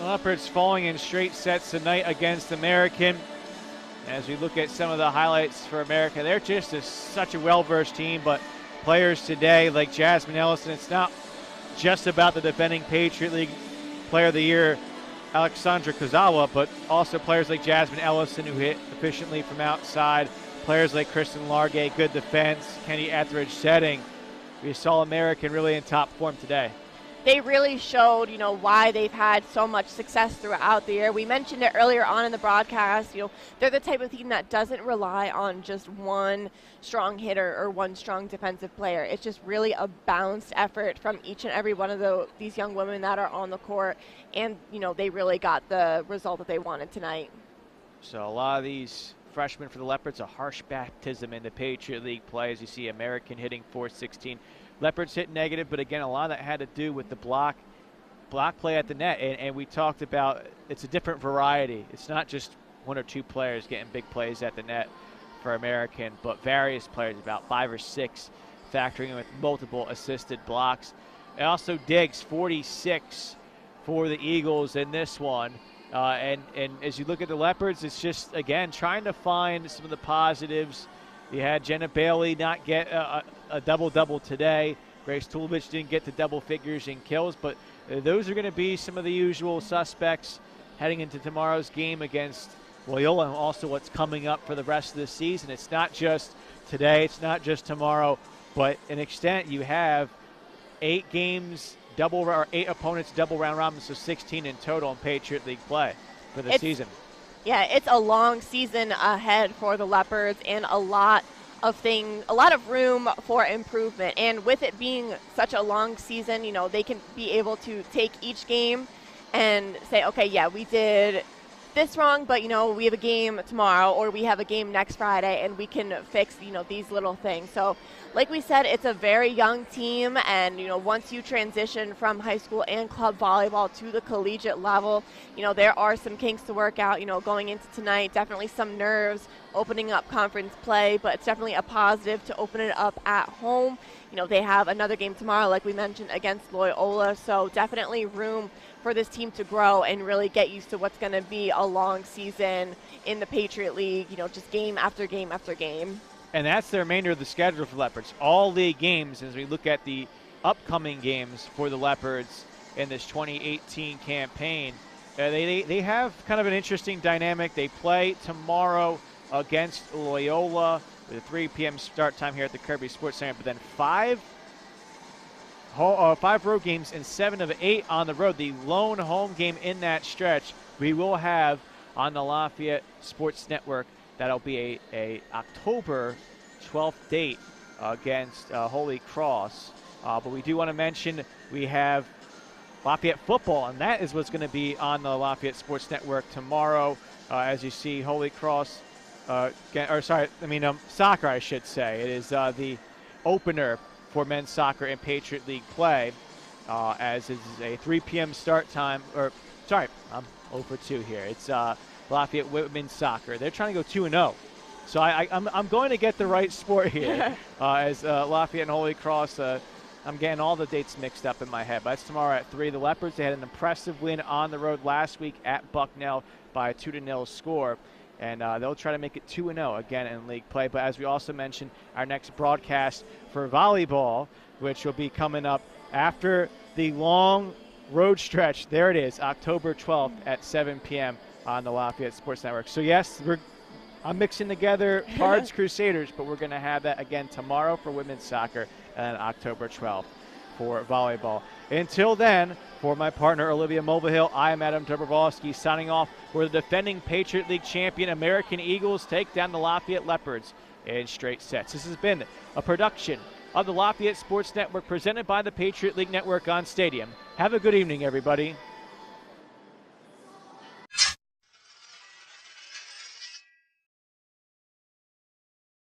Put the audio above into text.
Leopards falling in straight sets tonight against American. As we look at some of the highlights for America, they're just such a well-versed team, but players today like Jasmine Ellison, it's not just about the defending Patriot League Player of the Year, Alexandra Kozawa, but also players like Jasmine Ellison who hit efficiently from outside, players like Kristen Largay, good defense, Kenny Etheridge setting. We saw American really in top form today. They really showed, why they've had so much success throughout the year. We mentioned it earlier on in the broadcast. They're the type of team that doesn't rely on just one strong hitter or one strong defensive player. It's just really a balanced effort from each and every one of these young women that are on the court. And, they really got the result that they wanted tonight. So a lot of these freshmen for the Leopards, a harsh baptism in the Patriot League play. As you see, American hitting .416. Leopards hit negative, but again, a lot of that had to do with the block play at the net. And we talked about it's a different variety. It's not just one or two players getting big plays at the net for American, but various players, about 5 or 6, factoring in with multiple assisted blocks. And also Diggs, 46 for the Eagles in this one. And as you look at the Leopards, it's just, again, trying to find some of the positives. You had Jenna Bailey not get a double-double today. Grace Tulovich didn't get to double figures in kills, but those are going to be some of the usual suspects heading into tomorrow's game against Loyola, and also what's coming up for the rest of the season. It's not just today, it's not just tomorrow, but an extent you have 8 games, 8 opponents double round robin, so 16 in total in Patriot League play for the season. Yeah, it's a long season ahead for the Leopards, and a lot of room for improvement. And with it being such a long season, they can be able to take each game and say, okay, yeah, we did this wrong, but we have a game tomorrow, or we have a game next Friday, and we can fix these little things. So like we said, it's a very young team, and once you transition from high school and club volleyball to the collegiate level, there are some kinks to work out, going into tonight. Definitely some nerves opening up conference play, but it's definitely a positive to open it up at home. They have another game tomorrow, like we mentioned, against Loyola, so definitely room for this team to grow and really get used to what's going to be a long season in the Patriot League, just game after game after game. And that's the remainder of the schedule for Leopards. All league games, as we look at the upcoming games for the Leopards in this 2018 campaign, they have kind of an interesting dynamic. They play tomorrow against Loyola with a 3 p.m. start time here at the Kirby Sports Center, but then 5 road games and 7 of 8 on the road. The lone home game in that stretch we will have on the Lafayette Sports Network. That'll be a October 12th date against Holy Cross. But we do want to mention we have Lafayette football, and that is what's going to be on the Lafayette Sports Network tomorrow. As you see, Holy Cross, soccer, I should say. It is the opener for men's soccer in Patriot League play, as it is a 3 p.m. start time. I'm 0 for 2 here. It's Lafayette women's soccer. They're trying to go 2-0. So I'm going to get the right sport here as Lafayette and Holy Cross. I'm getting all the dates mixed up in my head. But that's tomorrow at 3. The Leopards, they had an impressive win on the road last week at Bucknell by a 2-0 score. And they'll try to make it 2-0 again in league play. But as we also mentioned, our next broadcast for volleyball, which will be coming up after the long road stretch. There it is, October 12th at 7 p.m. on the Lafayette Sports Network. So, yes, I'm mixing together Cards Crusaders, but we're going to have that again tomorrow for women's soccer and October 12th for volleyball. Until then, for my partner Olivia Mulvihill, I am Adam Dobrowolski signing off, where the defending Patriot League champion American Eagles take down the Lafayette Leopards in straight sets. This has been a production of the Lafayette Sports Network presented by the Patriot League Network on Stadium. Have a good evening, everybody.